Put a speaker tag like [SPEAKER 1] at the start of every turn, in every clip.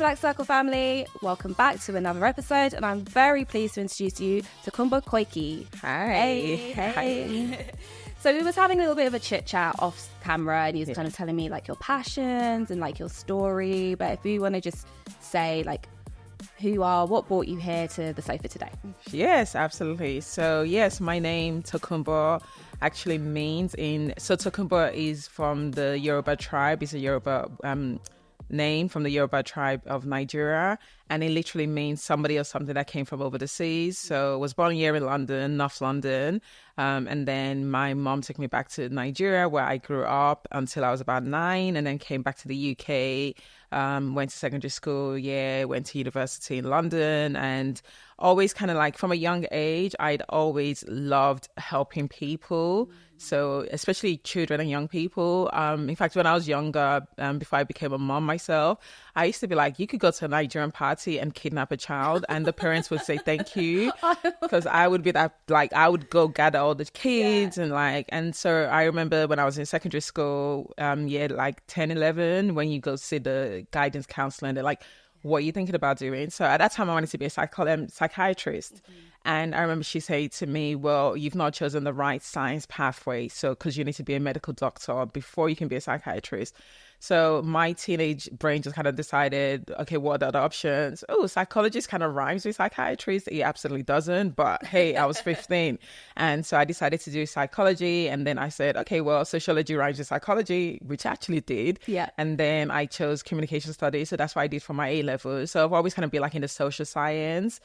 [SPEAKER 1] Black Circle family, welcome back to another episode, and I'm very pleased to introduce you to Tokunbo Koiki.
[SPEAKER 2] Hi.
[SPEAKER 1] Hey. So we was having a little bit of a chit chat off camera, and he was kind of telling me like your passions and like your story. But if you want to just say like who you are, what brought you here to the sofa today?
[SPEAKER 2] Yes, absolutely. So yes, my name Tokunbo actually means so Tokunbo is from the Yoruba tribe. It's a Yoruba name from the Yoruba tribe of Nigeria, and it literally means somebody or something that came from over the seas. So I was born here in London, North London, and then my mom took me back to Nigeria where I grew up until I was about 9, and then came back to the UK, went to secondary school, went to university in London, and always kind of like from a young age, I'd always loved helping people. So especially children and young people. In fact, when I was younger, before I became a mom myself, I used to be like, you could go to a Nigerian party and kidnap a child and the parents would say thank you. Because I would be that, like, I would go gather all the kids and so I remember when I was in secondary school, like 10, 11, when you go see the guidance counselor and they're like, what are you thinking about doing? So at that time, I wanted to be a psychiatrist. Mm-hmm. And I remember she said to me, well, you've not chosen the right science pathway. So because you need to be a medical doctor before you can be a psychiatrist. So my teenage brain just kind of decided, okay, what are the other options? Oh, psychologist kind of rhymes with psychiatrist. It absolutely doesn't. But hey, I was 15. And so I decided to do psychology. And then I said, okay, well, sociology rhymes with psychology, which I actually did.
[SPEAKER 1] Yeah.
[SPEAKER 2] And then I chose communication studies. So that's what I did for my A-level. So I've always kind of been like in the social science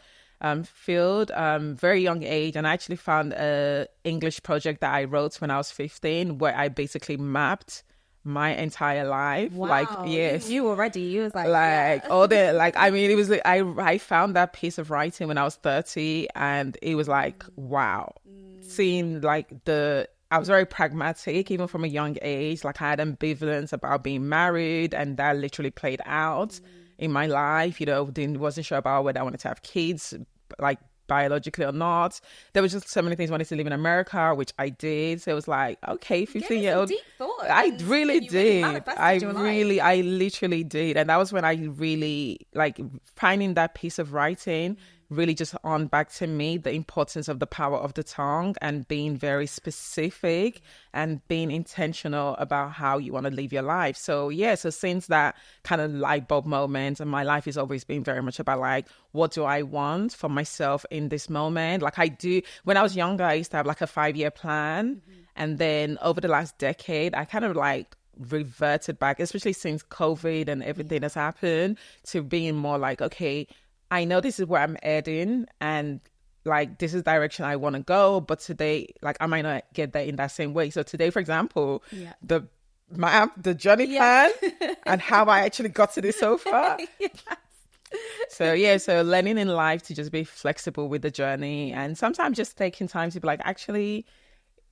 [SPEAKER 2] field, very young age. And I actually found a English project that I wrote when I was 15, where I basically mapped my entire life.
[SPEAKER 1] Wow.
[SPEAKER 2] Like, yes,
[SPEAKER 1] you already, you was like
[SPEAKER 2] all the, like, I mean, it was like, I found that piece of writing when I was 30, and it was like, wow, seeing like I was very pragmatic, even from a young age. Like I had ambivalence about being married, and that literally played out in my life. Wasn't sure about whether I wanted to have kids, like biologically or not. There was just so many things. I wanted to live in America, which I did. So it was like, okay, 15-year-old.
[SPEAKER 1] Deep thought.
[SPEAKER 2] I really did. I
[SPEAKER 1] I
[SPEAKER 2] literally did. And that was when I really, like, finding that piece of writing really just on back to me the importance of the power of the tongue and being very specific and being intentional about how you want to live your life. So since that kind of light bulb moment, and my life has always been very much about like, what do I want for myself in this moment? Like I do, when I was younger, I used to have like a 5-year plan. And then over the last decade, I kind of like reverted back, especially since COVID and everything has happened, to being more like, okay, I know this is where I'm heading and like this is the direction I want to go, but today, like I might not get there in that same way. So today, for example, the journey plan and how I actually got to this so far. So learning in life to just be flexible with the journey, and sometimes just taking time to be like, actually,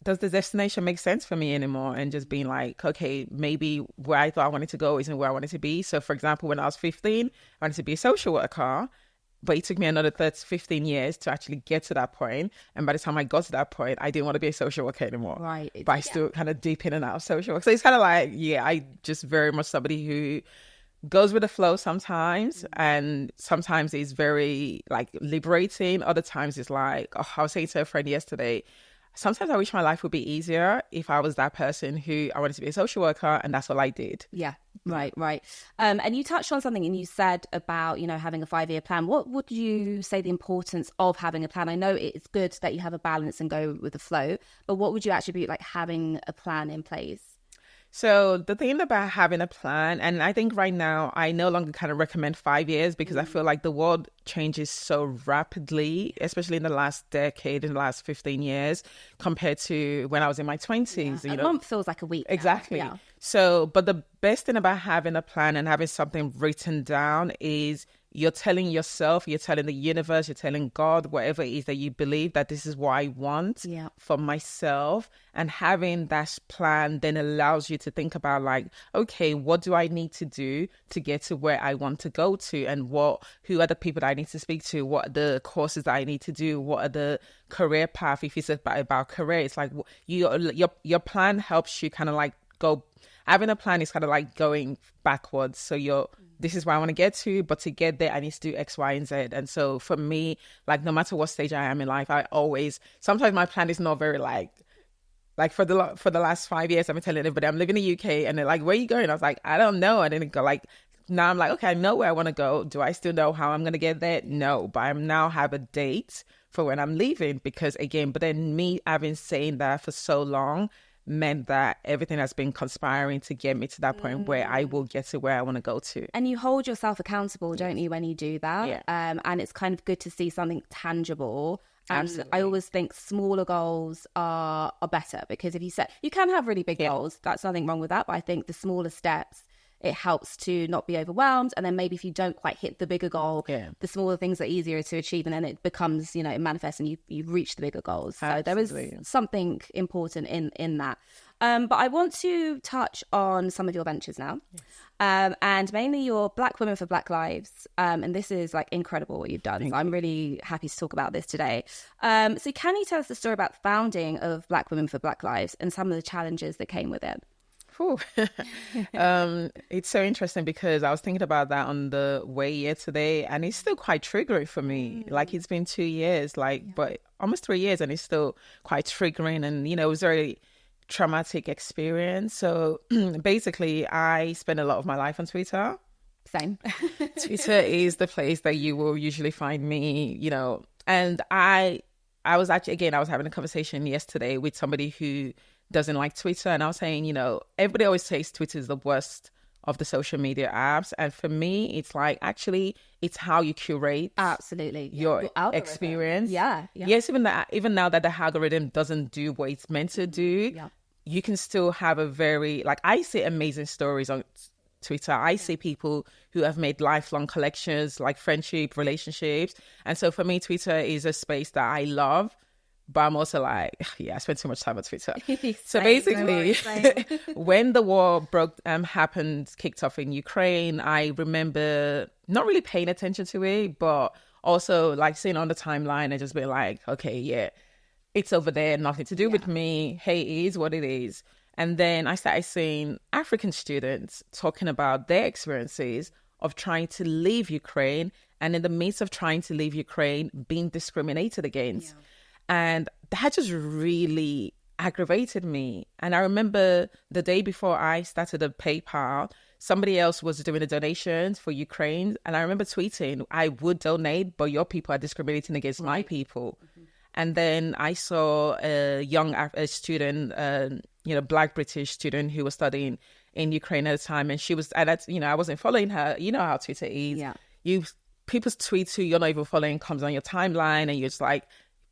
[SPEAKER 2] does the destination make sense for me anymore? And just being like, okay, maybe where I thought I wanted to go isn't where I wanted to be. So for example, when I was 15, I wanted to be a social worker, but it took me another 15 years to actually get to that point. And by the time I got to that point, I didn't want to be a social worker anymore.
[SPEAKER 1] Right.
[SPEAKER 2] But I still kind of deep in and out of social work. So it's kind of like, I just very much somebody who goes with the flow sometimes, and sometimes it's very like liberating. Other times it's like, I was saying to a friend yesterday, sometimes I wish my life would be easier if I was that person who I wanted to be a social worker and that's all I did.
[SPEAKER 1] Yeah, right. And you touched on something and you said about, having a 5-year plan. What would you say the importance of having a plan? I know it's good that you have a balance and go with the flow, but what would you attribute like having a plan in place?
[SPEAKER 2] So the thing about having a plan, and I think right now I no longer kind of recommend 5 years because I feel like the world changes so rapidly, especially in the last decade, in the last 15 years, compared to when I was in my 20s.
[SPEAKER 1] A month feels like a week.
[SPEAKER 2] Exactly.
[SPEAKER 1] Yeah.
[SPEAKER 2] So, but the best thing about having a plan and having something written down is you're telling yourself, you're telling the universe, you're telling God, whatever it is that you believe, that this is what I want for myself. And having that plan then allows you to think about like, okay, what do I need to do to get to where I want to go to? And who are the people that I need to speak to? What are the courses that I need to do? What are the career path? If it's about career, it's like your plan helps you kind of like go. Having a plan is kind of like going backwards. So you're this is where I want to get to, but to get there, I need to do X, Y, and Z. And so for me, like no matter what stage I am in life, I always, sometimes my plan is not very like for the last 5 years, I've been telling everybody I'm living in the UK, and they're like, where are you going? I was like, I don't know. I didn't go. Like now I'm like, okay, I know where I want to go. Do I still know how I'm going to get there? No, but I now have a date for when I'm leaving, because again, but then me having saying that for so long meant that everything has been conspiring to get me to that point where I will get to where I want to go to.
[SPEAKER 1] And you hold yourself accountable, don't you, when you do that?
[SPEAKER 2] Yeah.
[SPEAKER 1] And it's kind of good to see something tangible. And
[SPEAKER 2] Absolutely.
[SPEAKER 1] I always think smaller goals are better, because if you set, you can have really big goals. That's nothing wrong with that. But I think the smaller steps, it helps to not be overwhelmed. And then maybe if you don't quite hit the bigger goal, the smaller things are easier to achieve. And then it becomes, it manifests and you reach the bigger goals. So there is something important in that. But I want to touch on some of your ventures now. And mainly your Black Women for Black Lives. And this is like incredible what you've done. So I'm really happy to talk about this today. So can you tell us the story about the founding of Black Women for Black Lives and some of the challenges that came with it?
[SPEAKER 2] It's so interesting because I was thinking about that on the way here today, and it's still quite triggering for me. Like it's been 2 years, but almost 3 years, and it's still quite triggering. And it was a very traumatic experience. So basically, I spend a lot of my life on Twitter.
[SPEAKER 1] Same.
[SPEAKER 2] Twitter is the place that you will usually find me. And I was actually, I was having a conversation yesterday with somebody who doesn't like Twitter, and I was saying, everybody always says Twitter is the worst of the social media apps, and for me it's like, actually, it's how you curate
[SPEAKER 1] absolutely
[SPEAKER 2] your experience. Yes, even now that the algorithm doesn't do what it's meant to do, you can still have a very, like, I see amazing stories on Twitter. I see people who have made lifelong collections, like friendship, relationships, and so for me Twitter is a space that I love. But I'm also like, I spend too much time on Twitter. So basically, when the war kicked off in Ukraine, I remember not really paying attention to it, but also like seeing on the timeline and just being like, okay, it's over there, nothing to do with me. Hey, it is what it is. And then I started seeing African students talking about their experiences of trying to leave Ukraine, and in the midst of trying to leave Ukraine, being discriminated against. And that just really aggravated me. And I remember the day before I started a PayPal, somebody else was doing a donation for Ukraine. And I remember tweeting, I would donate, but your people are discriminating against my people. And then I saw a young student, Black British student who was studying in Ukraine at the time. And she was, I wasn't following her. You know how Twitter is. People's tweets who you're not even following comes on your timeline, and you're just like,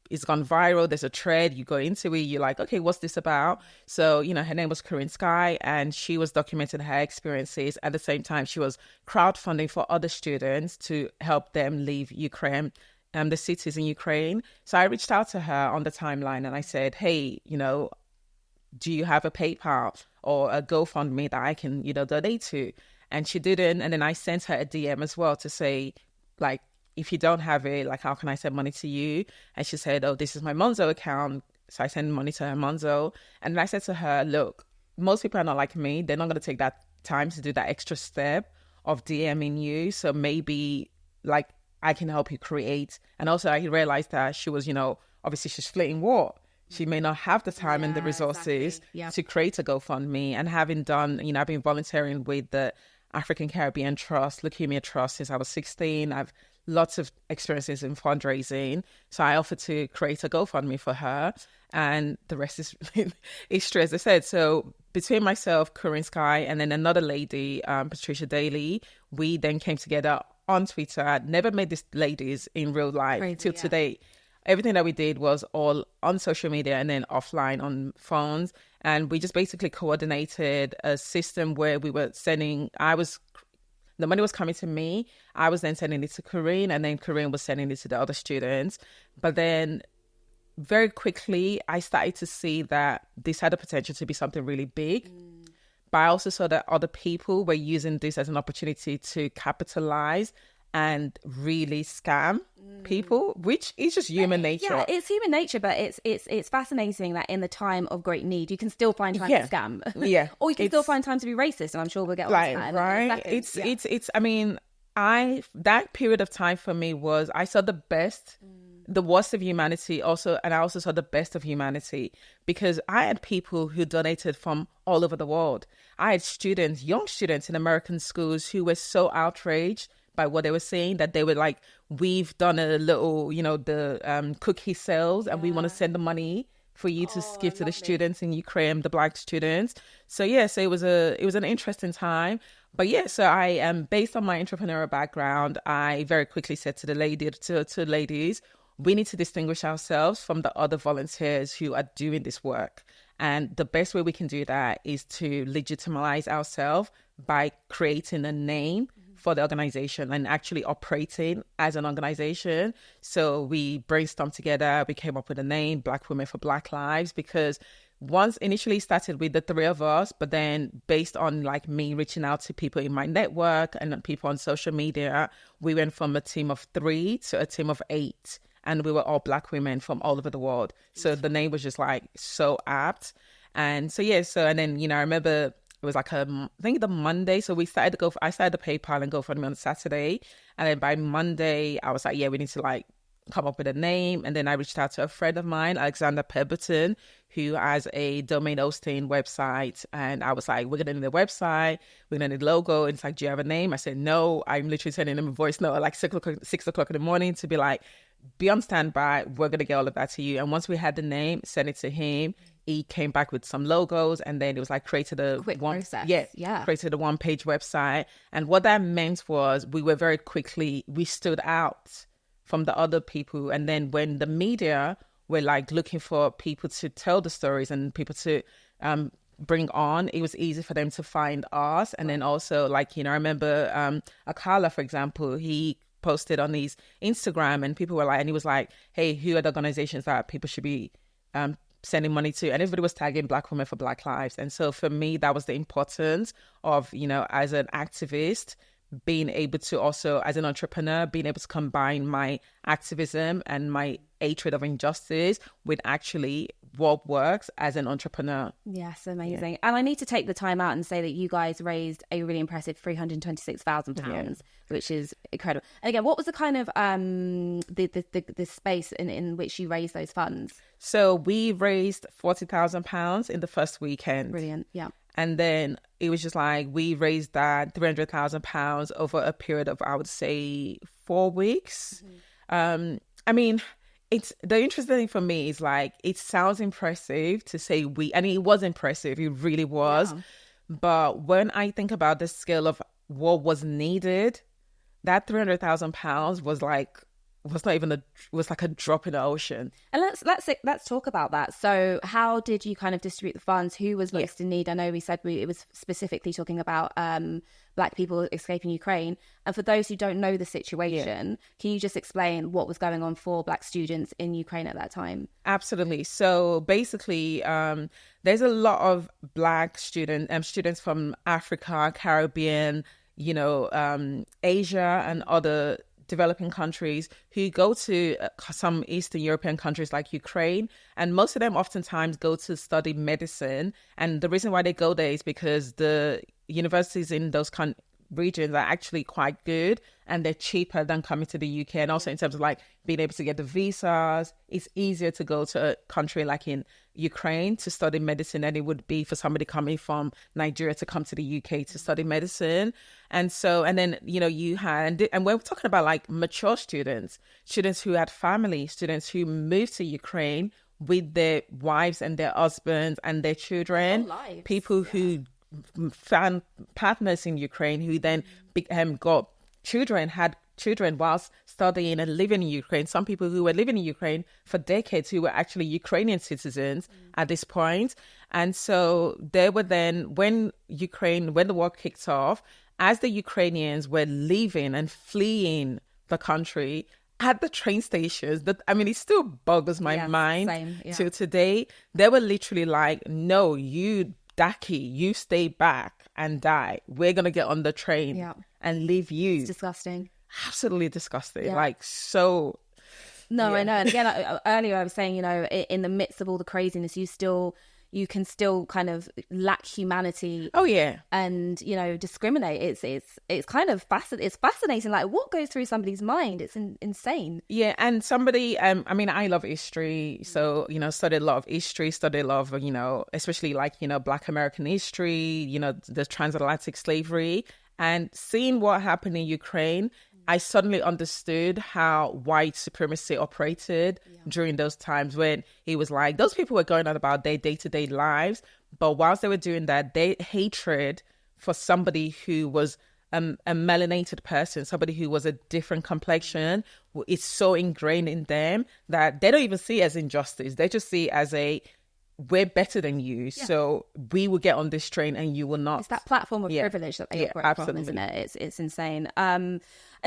[SPEAKER 2] it's gone viral. There's a thread. You go into it. You're like, okay, what's this about? So, her name was Corinne Sky, and she was documenting her experiences. At the same time, she was crowdfunding for other students to help them leave Ukraine, the cities in Ukraine. So I reached out to her on the timeline and I said, hey, do you have a PayPal or a GoFundMe that I can, donate to? And she didn't. And then I sent her a DM as well to say, like, if you don't have it, like, how can I send money to you? And she said, oh, this is my Monzo account. So I sent money to her Monzo. And I said to her, look, most people are not like me. They're not going to take that time to do that extra step of DMing you. So maybe, like, I can help you create. And also I realized that she was, obviously she's fleeing war. She may not have the time and the resources to create a GoFundMe. And having done, I've been volunteering with the African Caribbean Trust, Leukemia Trust, since I was 16. I've lots of experiences in fundraising. So I offered to create a GoFundMe for her, and the rest is history, as I said. So between myself, Corinne Sky, and then another lady, Patricia Daly, we then came together on Twitter. I'd never met these ladies in real life till today. Everything that we did was all on social media and then offline on phones. And we just basically coordinated a system where we were sending, the money was coming to me. I was then sending it to Corinne, and then Corinne was sending it to the other students. But then very quickly, I started to see that this had the potential to be something really big. But I also saw that other people were using this as an opportunity to capitalize and really scam people, which is just human nature.
[SPEAKER 1] Yeah, it's human nature, but it's fascinating that in the time of great need, you can still find time to scam.
[SPEAKER 2] Yeah.
[SPEAKER 1] Or you can still find time to be racist, and I'm sure we'll get on to that.
[SPEAKER 2] Right. It's I mean, that period of time for me was, I saw the best, the worst of humanity also, and I also saw the best of humanity, because I had people who donated from all over the world. I had students, young students in American schools, who were so outraged by what they were saying that they were like, we've done a little, the cookie sales, and we want to send the money for you to give to the students in Ukraine, the Black students. So it was an interesting time. But so I am, based on my entrepreneurial background, I very quickly said to the ladies, we need to distinguish ourselves from the other volunteers who are doing this work. And the best way we can do that is to legitimize ourselves by creating a name for the organization and actually operating as an organization. So we brainstormed together, we came up with a name, Black Women for Black Lives, because once initially started with the three of us, but then based on like me reaching out to people in my network and people on social media, we went from a team of 3 to a team of 8. And we were all Black women from all over the world. So the name was just like so apt. And and then, I remember it was like I think the Monday. So I started the PayPal and GoFundMe on Saturday. And then by Monday, I was like, we need to like come up with a name. And then I reached out to a friend of mine, Alexander Pemberton, who has a domain hosting website. And I was like, we're going to need a website. We're going to need a logo. And it's like, do you have a name? I said, no. I'm literally sending him a voice note at like 6 o'clock in the morning to be like, be on standby. We're going to get all of that to you. And once we had the name, sent it to him. He came back with some logos, and then it was like created a
[SPEAKER 1] quick process.
[SPEAKER 2] Created a 1-page website. And what that meant was we stood out from the other people. And then when the media were like looking for people to tell the stories and people to bring on, it was easy for them to find us. And then also like, I remember Akala, for example, he posted on his Instagram, and people were like, and he was like, hey, who are the organizations that people should be sending money to? And everybody was tagging Black Women for Black Lives. And so for me, that was the importance of, as an activist, being able to also, as an entrepreneur, being able to combine my activism and my hatred of injustice with actually what works as an entrepreneur.
[SPEAKER 1] Yes, amazing. And I need to take the time out and say that you guys raised a really impressive £326,000, which is incredible. And again, what was the kind of the space in which you raised those funds?
[SPEAKER 2] So we raised £40,000 in the first weekend.
[SPEAKER 1] Brilliant. Yeah.
[SPEAKER 2] And then it was just like, we raised that £300,000 over a period of, I would say, 4 weeks. I mean, it's the interesting thing for me is like, it sounds impressive to say and it was impressive. It really was. Yeah. But when I think about the scale of what was needed, that £300,000 was like a drop in the ocean.
[SPEAKER 1] And let's talk about that. So how did you kind of distribute the funds? Who was most in need? I know we said it was specifically talking about Black people escaping Ukraine. And for those who don't know the situation, can you just explain what was going on for Black students in Ukraine at that time?
[SPEAKER 2] Absolutely. So basically, there's a lot of Black students from Africa, Caribbean, Asia and other developing countries who go to some Eastern European countries like Ukraine, and most of them oftentimes go to study medicine. And the reason why they go there is because the universities in those regions are actually quite good and they're cheaper than coming to the UK. And also in terms of like being able to get the visas, it's easier to go to a country like in Ukraine to study medicine than it would be for somebody coming from Nigeria to come to the UK to study medicine. And then, you had, and we're talking about like mature students who had family, students who moved to Ukraine with their wives and their husbands and their children, people who found partners in Ukraine who then got children, had children whilst studying and living in Ukraine. Some people who were living in Ukraine for decades who were actually Ukrainian citizens at this point. And so they were then, when the war kicked off, as the Ukrainians were leaving and fleeing the country, at the train stations, it still boggles my mind till today. They were literally like, no, you Daki, you stay back and die. We're going to get on the train and leave you.
[SPEAKER 1] It's disgusting.
[SPEAKER 2] absolutely disgusted.
[SPEAKER 1] Yeah.
[SPEAKER 2] Like, so.
[SPEAKER 1] No,
[SPEAKER 2] Yeah.
[SPEAKER 1] I know. And again, earlier I was saying, in the midst of all the craziness, you can still kind of lack humanity.
[SPEAKER 2] Oh yeah.
[SPEAKER 1] And discriminate. It's kind of it's fascinating. Like, what goes through somebody's mind? It's insane.
[SPEAKER 2] Yeah, and somebody, I mean, I love history, so studied a lot of history, studied a lot of especially like Black American history, the transatlantic slavery, and seeing what happened in Ukraine. I suddenly understood how white supremacy operated during those times, when it was like those people were going on about their day-to-day lives, but whilst they were doing that, their hatred for somebody who was a melanated person, somebody who was a different complexion, is so ingrained in them that they don't even see it as injustice. They just see it as we're better than you, so we will get on this train and you will not.
[SPEAKER 1] It's that platform of privilege that they operate from, isn't it? It's insane. And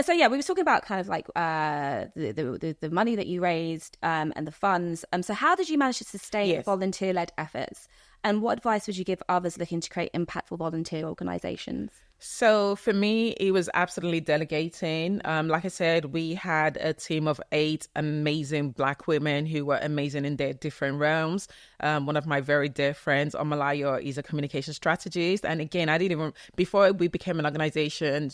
[SPEAKER 1] so we were talking about kind of like the money that you raised and the funds. So how did you manage to sustain volunteer-led efforts? And what advice would you give others looking to create impactful volunteer organizations?
[SPEAKER 2] So for me, it was absolutely delegating. Like I said, we had a team of 8 amazing Black women who were amazing in their different realms. One of my very dear friends, Omalayo, is a communication strategist. And again, before we became an organization,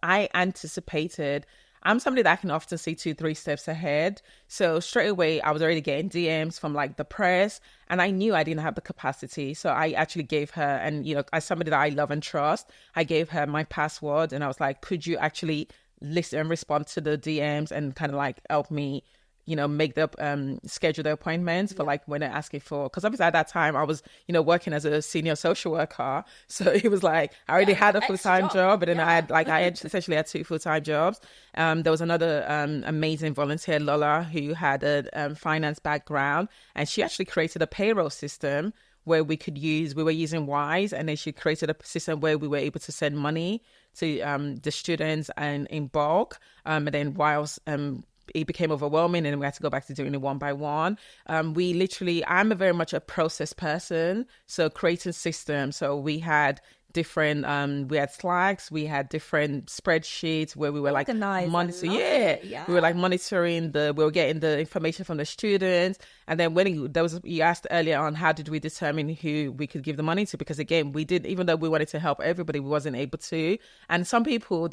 [SPEAKER 2] I anticipated. I'm somebody that can often see 2-3 steps ahead. So straight away, I was already getting DMs from like the press, and I knew I didn't have the capacity. So I actually gave her, and as somebody that I love and trust, I gave her my password, and I was like, could you actually listen and respond to the DMs and kind of like help me, make the schedule the appointments for like when they're asking for, because obviously at that time I was working as a senior social worker, so it was like I already had a full-time job, but then I had essentially had 2 full-time jobs. There was another amazing volunteer, Lola, who had a finance background, and she actually created a payroll system where we were using Wise, and then she created a system where we were able to send money to the students and in bulk, and then whilst it became overwhelming and we had to go back to doing it one by one. I'm very much a process person, so creating systems. So we had different we had Slacks, we had different spreadsheets where we were like monitoring we were like monitoring we were getting the information from the students. And then when you asked earlier on, how did we determine who we could give the money to, because again, we did, even though we wanted to help everybody, we wasn't able to. And some people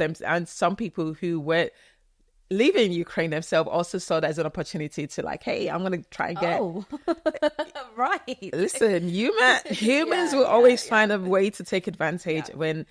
[SPEAKER 2] who were leaving Ukraine themselves also saw that as an opportunity to like, hey, I'm going to try and get...
[SPEAKER 1] Oh, right.
[SPEAKER 2] Listen, humans will always find a way to take advantage when...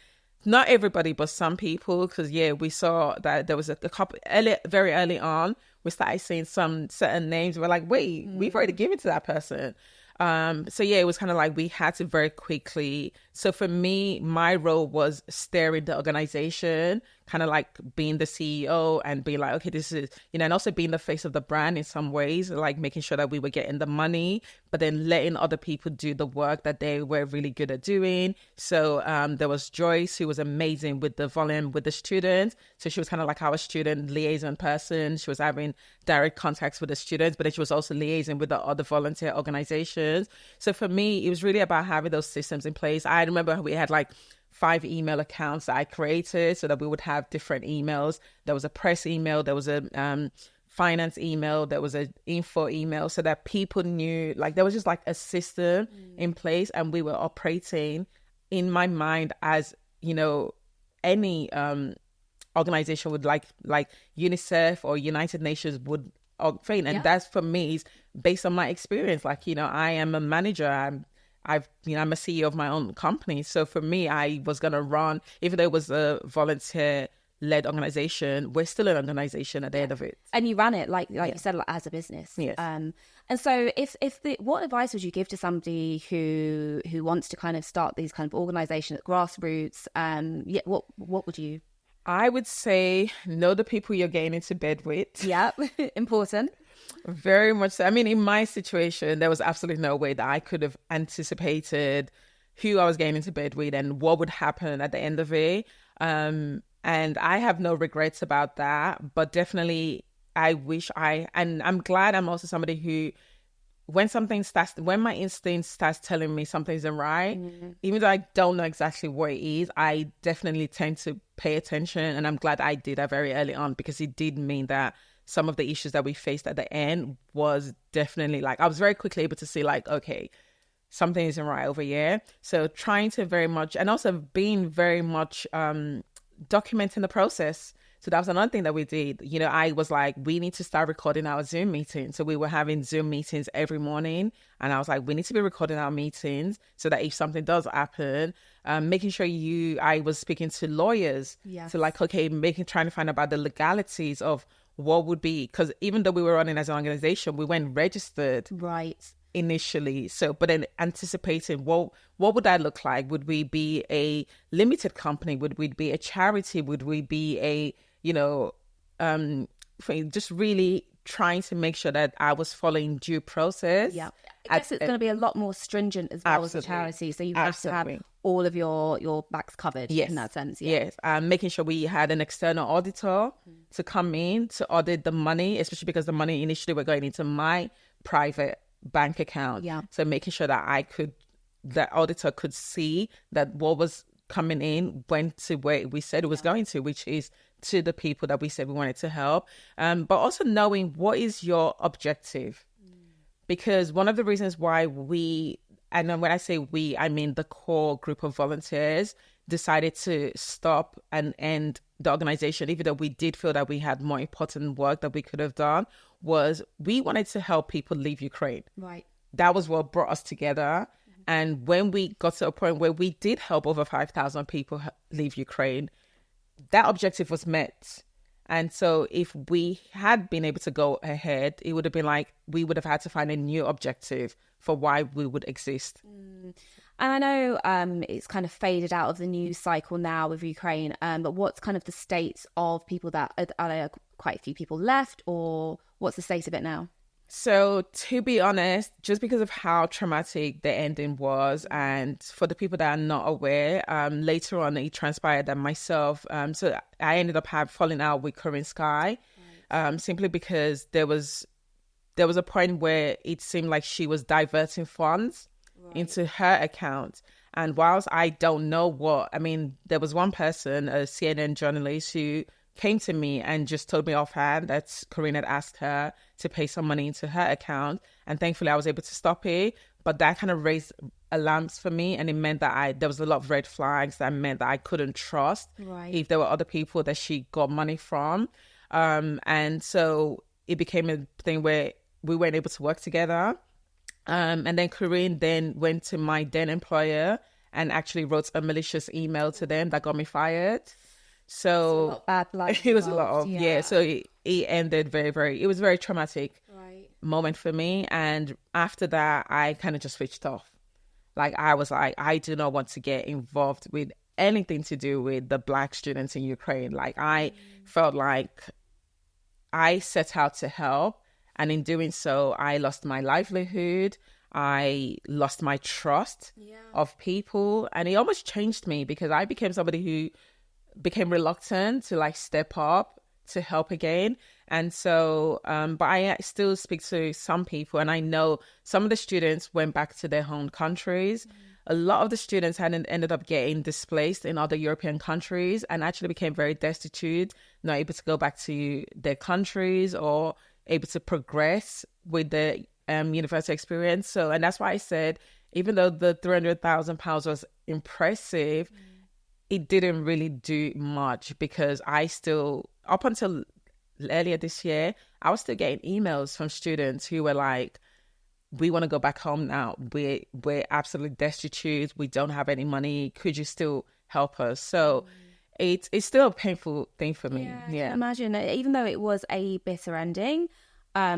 [SPEAKER 2] Not everybody, but some people, because we saw that there was a couple very early on, we started seeing some certain names. We're like, wait, we've already given to that person. It was kind of like we had to very quickly. So for me, my role was steering the organization, kind of like being the CEO and being like, okay, this is, and also being the face of the brand in some ways, like making sure that we were getting the money, but then letting other people do the work that they were really good at doing. So there was Joyce, who was amazing with the volume with the students. So she was kind of like our student liaison person. She was having direct contacts with the students, but then she was also liaising with the other volunteer organizations. So for me, it was really about having those systems in place. I remember we had like 5 email accounts that I created so that we would have different emails. There was a press email, there was a finance email, there was an info email, so that people knew, like there was just like a system in place, and we were operating, in my mind, as any organization would like UNICEF or United Nations would operate. And that's, for me, is based on my experience. Like, I am a manager, I'm a CEO of my own company. So for me, I was going to run, even though it was a volunteer-led organization, we're still an organization at the end of it.
[SPEAKER 1] And you ran it, like you said, like, as a business.
[SPEAKER 2] Yes.
[SPEAKER 1] And so what advice would you give to somebody who wants to kind of start these kind of organizations at grassroots? What would you...
[SPEAKER 2] I would say know the people you're getting into bed with.
[SPEAKER 1] Yeah, important.
[SPEAKER 2] Very much so. I mean, in my situation, there was absolutely no way that I could have anticipated who I was getting into bed with and what would happen at the end of it. And I have no regrets about that. But definitely, and I'm glad I'm also somebody who when my instinct starts telling me something isn't right, even though I don't know exactly what it is, I definitely tend to pay attention. And I'm glad I did that very early on, because it did mean that some of the issues that we faced at the end was definitely like, I was very quickly able to see like, okay, something isn't right over here. So trying to very much, and also being very much documenting the process. So that was another thing that we did. You know, I was like, we need to start recording our Zoom meetings. So we were having Zoom meetings every morning. And I was like, we need to be recording our meetings so that if something does happen, making sure I was speaking to lawyers.
[SPEAKER 1] Yes.
[SPEAKER 2] So like, okay, trying to find about the legalities of what would be, because even though we were running as an organization, we weren't registered.
[SPEAKER 1] Right.
[SPEAKER 2] Initially. So, but then anticipating, what would that look like? Would we be a limited company? Would we be a charity? Would we be a, just really trying to make sure that I was following due process.
[SPEAKER 1] Yeah. I guess it's going to be a lot more stringent as well as a charity. So you have to have all of your backs covered in that sense. Yeah.
[SPEAKER 2] Yes. Making sure we had an external auditor to come in to audit the money, especially because the money initially were going into my private bank account.
[SPEAKER 1] Yeah.
[SPEAKER 2] So making sure that the auditor could see that what was coming in went to where we said it was going to, which is to the people that we said we wanted to help. But also knowing what is your objective. Because one of the reasons why and when I say we, I mean the core group of volunteers, decided to stop and end the organization, even though we did feel that we had more important work that we could have done, was we wanted to help people leave Ukraine.
[SPEAKER 1] Right.
[SPEAKER 2] That was what brought us together. And when we got to a point where we did help over 5,000 people leave Ukraine, that objective was met. And so if we had been able to go ahead, it would have been like we would have had to find a new objective for why we would exist.
[SPEAKER 1] And I know it's kind of faded out of the news cycle now with Ukraine, but what's kind of the state of people are there quite a few people left, or what's the state of it now?
[SPEAKER 2] So to be honest, just because of how traumatic the ending was, and for the people that are not aware, later on it transpired that myself, so I ended up falling out with Corinne Sky, simply because there was a point where it seemed like she was diverting funds into her account. And whilst I don't know there was one person, a CNN journalist, who came to me and just told me offhand that Corinne had asked her to pay some money into her account. And thankfully I was able to stop it. But that kind of raised alarms for me. And it meant that there was a lot of red flags that meant that I couldn't trust if there were other people that she got money from. And so it became a thing where we weren't able to work together. And then Corinne then went to my then employer and actually wrote a malicious email to them that got me fired. So
[SPEAKER 1] bad blood.
[SPEAKER 2] It was a lot of, so it ended it was a very traumatic moment for me. And after that, I kind of just switched off. Like, I was like, I do not want to get involved with anything to do with the Black students in Ukraine. Like, I felt like I set out to help. And in doing so, I lost my livelihood. I lost my trust of people. And it almost changed me, because I became somebody who became reluctant to like step up to help again. And so, but I still speak to some people, and I know some of the students went back to their home countries. A lot of the students ended up getting displaced in other European countries and actually became very destitute, not able to go back to their countries or able to progress with the university experience. So, and that's why I said, even though the £300,000 was impressive, it didn't really do much, because I still, up until earlier this year, I was still getting emails from students who were like, we want to go back home now. We're absolutely destitute. We don't have any money. Could you still help us? So it's still a painful thing for me. Yeah.
[SPEAKER 1] I can imagine, even though it was a bitter ending,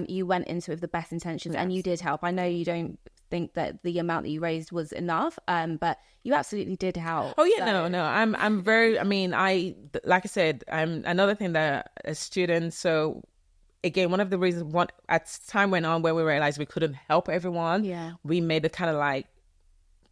[SPEAKER 1] you went into it with the best intentions and you did help. I know you don't think that the amount that you raised was enough, but you absolutely did help.
[SPEAKER 2] Oh yeah, no. I'm very, like I said, I'm another thing that a student, so again, one of the reasons, as time went on, where we realized we couldn't help everyone, we made a kind of like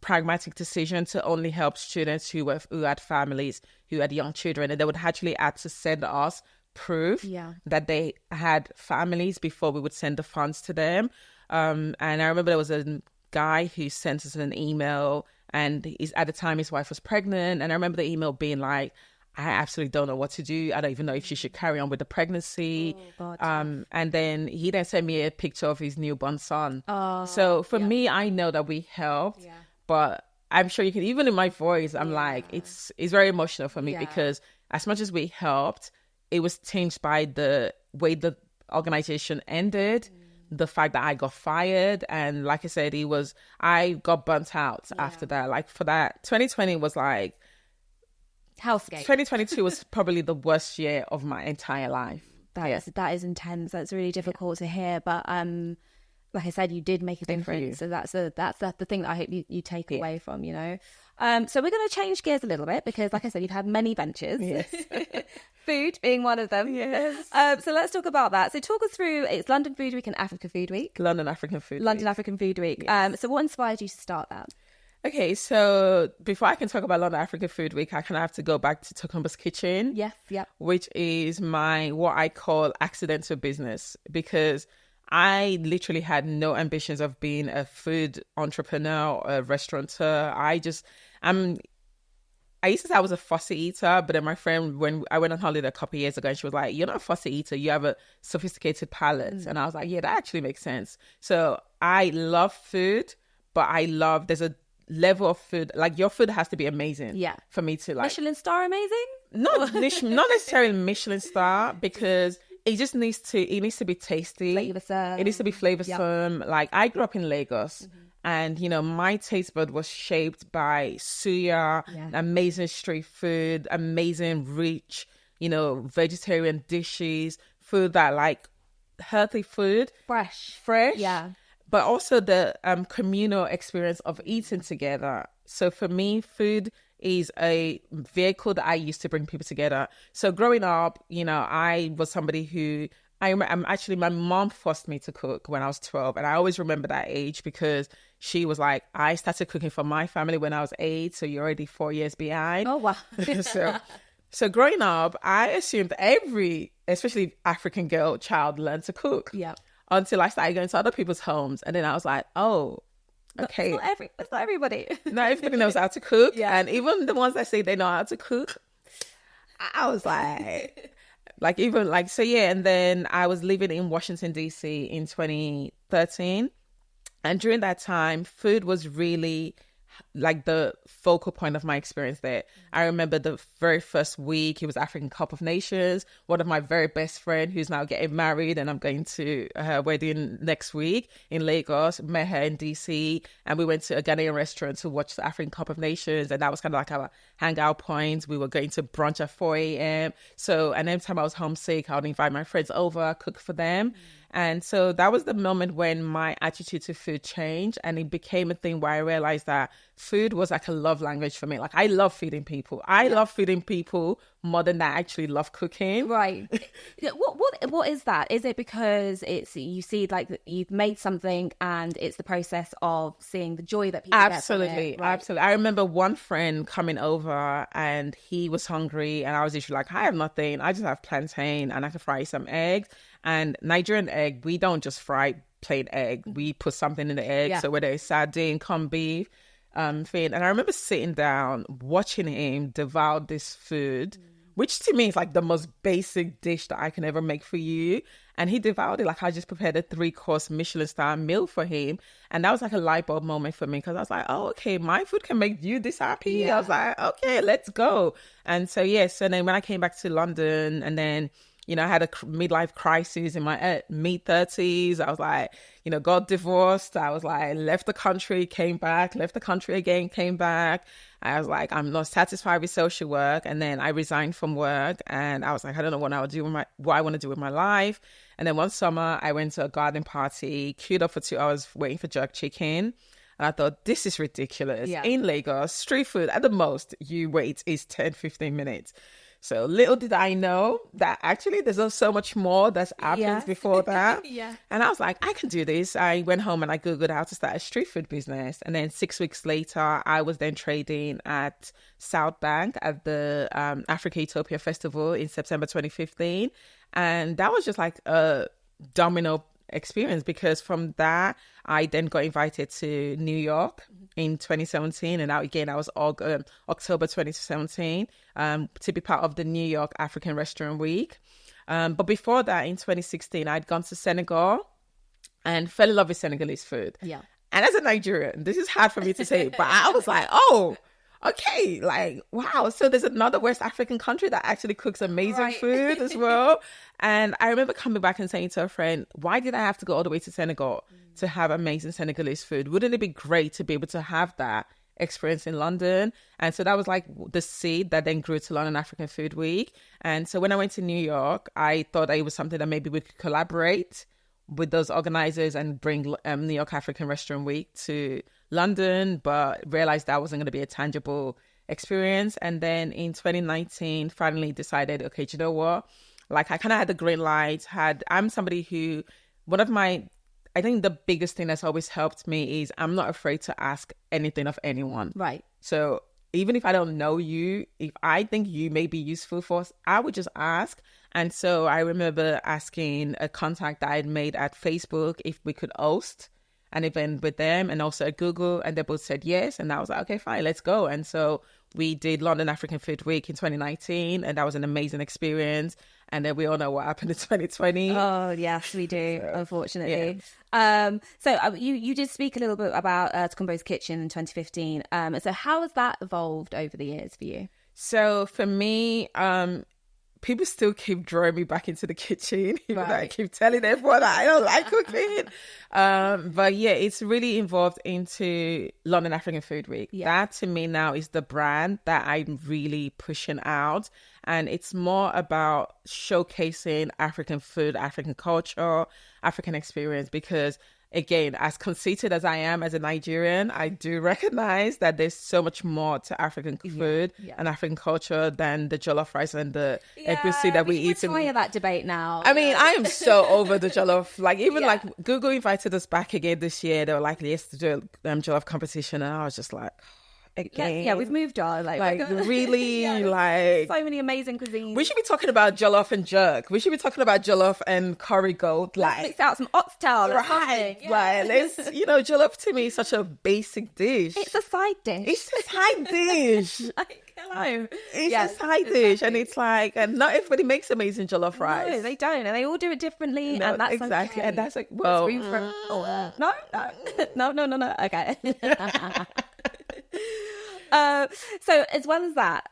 [SPEAKER 2] pragmatic decision to only help students who had families, who had young children, and they would actually have to send us proof that they had families before we would send the funds to them. And I remember there was a guy who sent us an email, and at the time his wife was pregnant. And I remember the email being like, I absolutely don't know what to do. I don't even know if she should carry on with the pregnancy.
[SPEAKER 1] Oh, God.
[SPEAKER 2] And then he then sent me a picture of his newborn son.
[SPEAKER 1] Oh,
[SPEAKER 2] So for me, I know that we helped, but I'm sure you can, even in my voice, I'm like, it's very emotional for me because as much as we helped, it was tinged by the way the organization ended, the fact that I got fired. And like I said, I got burnt out after that. Like for that, 2020 was like,
[SPEAKER 1] hellscape.
[SPEAKER 2] 2022 was probably the worst year of my entire life.
[SPEAKER 1] That is intense. That's really difficult to hear. But like I said, you did make a difference. So that's the thing that I hope you take away from, you know. So we're going to change gears a little bit because, like I said, you've had many ventures.
[SPEAKER 2] Yes.
[SPEAKER 1] Food being one of them.
[SPEAKER 2] Yes.
[SPEAKER 1] So let's talk about that. So talk us through, it's London Food Week and Africa Food Week.
[SPEAKER 2] London African Food
[SPEAKER 1] Week.
[SPEAKER 2] Yes.
[SPEAKER 1] So what inspired you to start that?
[SPEAKER 2] Okay, so before I can talk about London African Food Week, I kind of have to go back to Tokunbo's Kitchen.
[SPEAKER 1] Yes,
[SPEAKER 2] which is what I call accidental business, because I literally had no ambitions of being a food entrepreneur or a restaurateur. I used to say I was a fussy eater, but then my friend, when I went on holiday a couple of years ago, and she was like, "You're not a fussy eater, you have a sophisticated palate." And I was like, yeah, that actually makes sense. So I love food, but there's a level of food, like your food has to be amazing for me to like.
[SPEAKER 1] Michelin star amazing?
[SPEAKER 2] Not necessarily Michelin star, because it needs to be tasty.
[SPEAKER 1] Flavoursome.
[SPEAKER 2] It needs to be flavoursome. Like I grew up in Lagos, and you know my taste bud was shaped by suya, amazing street food, amazing rich, you know, vegetarian dishes, food that like healthy food,
[SPEAKER 1] fresh,
[SPEAKER 2] but also the communal experience of eating together. So for me, food is a vehicle that I use to bring people together. So growing up, you know, I was somebody who my mom forced me to cook when I was 12. And I always remember that age because she was like, I started cooking for my family when I was 8. So you're already 4 years behind.
[SPEAKER 1] Oh, wow.
[SPEAKER 2] So growing up, I assumed especially African child learned to cook.
[SPEAKER 1] Yeah.
[SPEAKER 2] Until I started going to other people's homes. And then I was like, oh, okay.
[SPEAKER 1] It's not everybody.
[SPEAKER 2] Not everybody knows how to cook. Yeah. And even the ones that say they know how to cook, I was like, And then I was living in Washington, D.C. in 2013. And during that time, food was really like the focal point of my experience there. I remember the very first week, it was African Cup of Nations. One of my very best friend who's now getting married, and I'm going to her wedding next week in Lagos, met her in DC, and we went to a Ghanaian restaurant to watch the African Cup of Nations, and that was kind of like our hangout point. We were going to brunch at 4 a.m. So, and every time I was homesick, I would invite my friends over, cook for them. And so that was the moment when my attitude to food changed, and it became a thing where I realized that food was like a love language for me. Like I love feeding people. I love feeding people more than I actually love cooking.
[SPEAKER 1] Right. What is that? Is it because you see like you've made something and it's the process of seeing the joy that people get from it? Right.
[SPEAKER 2] Absolutely. I remember one friend coming over and he was hungry, and I was usually like, I have nothing. I just have plantain and I can fry some eggs. And Nigerian egg, we don't just fry plain egg. We put something in the egg. Yeah. So whether it's sardine, corned beef, thing. And I remember sitting down, watching him devour this food, which to me is like the most basic dish that I can ever make for you. And he devoured it like I just prepared a 3-course Michelin star meal for him. And that was like a light bulb moment for me, because I was like, oh, okay, my food can make you this happy. Yeah. I was like, okay, let's go. And so, yes. And then when I came back to London, and then, you know, I had a midlife crisis in my mid-30s. I was like, you know, got divorced. I was like, left the country, came back, left the country again, came back. I was like, I'm not satisfied with social work. And then I resigned from work, and I was like, I don't know what I want to do with my life. And then one summer I went to a garden party, queued up for 2 hours waiting for jerk chicken. And I thought, this is ridiculous. Yeah. In Lagos, street food, at the most you wait is 10, 15 minutes. So little did I know that actually there's so much more that's happened before that.
[SPEAKER 1] Yeah.
[SPEAKER 2] And I was like, I can do this. I went home and I Googled how to start a street food business. And then 6 weeks later, I was then trading at South Bank at the Africa Utopia Festival in September 2015. And that was just like a domino experience, because from that, I then got invited to New York in 2017. And now again, I was October 2017 to be part of the New York African Restaurant Week. But before that, in 2016, I'd gone to Senegal and fell in love with Senegalese food.
[SPEAKER 1] Yeah.
[SPEAKER 2] And as a Nigerian, this is hard for me to say, but I was like, oh, okay, like, wow. So there's another West African country that actually cooks amazing food as well. And I remember coming back and saying to a friend, why did I have to go all the way to Senegal to have amazing Senegalese food? Wouldn't it be great to be able to have that experience in London? And so that was like the seed that then grew to London African Food Week. And so when I went to New York, I thought that it was something that maybe we could collaborate with those organizers and bring New York African Restaurant Week to London, but realized that wasn't going to be a tangible experience. And then in 2019, finally decided, okay, do you know what? Like, I kind of had the green light. I'm somebody who, I think the biggest thing that's always helped me is I'm not afraid to ask anything of anyone.
[SPEAKER 1] Right.
[SPEAKER 2] So even if I don't know you, if I think you may be useful for us, I would just ask. And so I remember asking a contact that I had made at Facebook if we could host an event with them, and also at Google, and they both said yes. And I was like, okay, fine, let's go. And so we did London African Food Week in 2019, and that was an amazing experience. And then we all know what happened in 2020.
[SPEAKER 1] Oh, yes, we do, unfortunately. Yeah. So you did speak a little bit about Tokunbo's Kitchen in 2015. So how has that evolved over the years for you?
[SPEAKER 2] So for me, people still keep drawing me back into the kitchen, even though I keep telling everyone that I don't like cooking. But yeah, it's really involved into London African Food Week. Yeah. That to me now is the brand that I'm really pushing out. And it's more about showcasing African food, African culture, African experience, because again, as conceited as I am as a Nigerian, I do recognize that there's so much more to African food and African culture than the jollof rice and the egusi that we eat.
[SPEAKER 1] We're tired of that debate now.
[SPEAKER 2] I mean, I am so over the jollof. Like, even like Google invited us back again this year. They were like, let's do a jollof competition. And I was just like, again.
[SPEAKER 1] Yeah, we've moved on.
[SPEAKER 2] Like really, like
[SPEAKER 1] so many amazing cuisines.
[SPEAKER 2] We should be talking about jollof and jerk. We should be talking about jollof and curry goat. Like,
[SPEAKER 1] let's mix out some oxtail,
[SPEAKER 2] right? Like, let's, jollof to me is such a basic dish.
[SPEAKER 1] It's a side dish.
[SPEAKER 2] It's a side dish.
[SPEAKER 1] Like, hello.
[SPEAKER 2] It's a side dish, and it's like, and not everybody makes amazing jollof rice.
[SPEAKER 1] No, they don't, and they all do it differently.
[SPEAKER 2] No,
[SPEAKER 1] and that's
[SPEAKER 2] exactly,
[SPEAKER 1] okay.
[SPEAKER 2] And that's like, well,
[SPEAKER 1] no. Okay. So as well as that,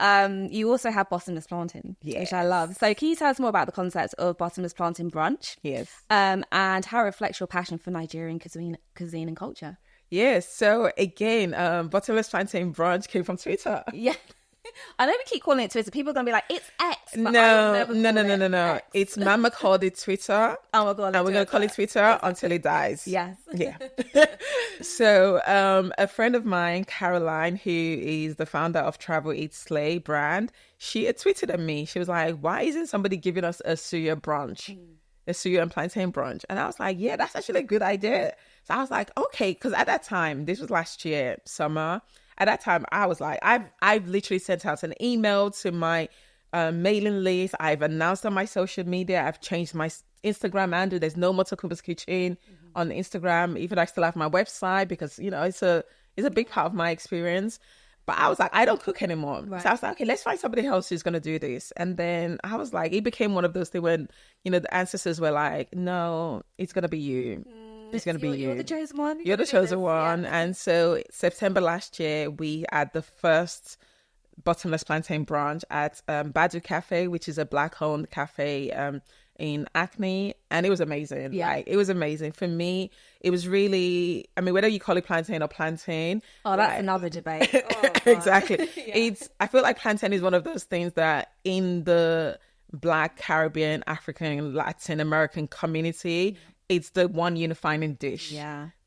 [SPEAKER 1] you also have Bottomless Plantain, which I love. So can you tell us more about the concept of Bottomless Plantain Brunch?
[SPEAKER 2] Yes.
[SPEAKER 1] And how it reflects your passion for Nigerian cuisine and culture?
[SPEAKER 2] Yes. So again, Bottomless Plantain Brunch came from Twitter.
[SPEAKER 1] Yeah. I know we keep calling it Twitter. People are going to be like, it's X. But
[SPEAKER 2] No. It's Mama called it Twitter.
[SPEAKER 1] Oh my God.
[SPEAKER 2] And we're going to call it Twitter until it dies.
[SPEAKER 1] Yes.
[SPEAKER 2] Yeah. So a friend of mine, Caroline, who is the founder of Travel Eat Slay brand, she had tweeted at me. She was like, why isn't somebody giving us a suya brunch? A suya and plantain brunch? And I was like, yeah, that's actually a good idea. So I was like, okay, because at that time, this was last year, summer. At that time, I was like, I've literally sent out an email to my mailing list. I've announced on my social media. I've changed my Instagram handle. There's no more Tokunbo's Kitchen on Instagram. Even I still have my website because, it's a big part of my experience. But I was like, I don't cook anymore. Right. So I was like, okay, let's find somebody else who's going to do this. And then I was like, it became one of those things when, the ancestors were like, no, it's going to be you. It's going to be you.
[SPEAKER 1] You're the chosen one.
[SPEAKER 2] You're the chosen one. Yeah. And so September last year, we had the first Bottomless Plantain Brunch at Badu Cafe, which is a Black-owned cafe in Acne. And it was amazing. Yeah. Like, it was amazing. For me, it was really, whether you call it plantain or plantain.
[SPEAKER 1] Oh, that's another debate.
[SPEAKER 2] Exactly. Yeah. I feel like plantain is one of those things that in the Black, Caribbean, African, Latin American community, it's the one unifying dish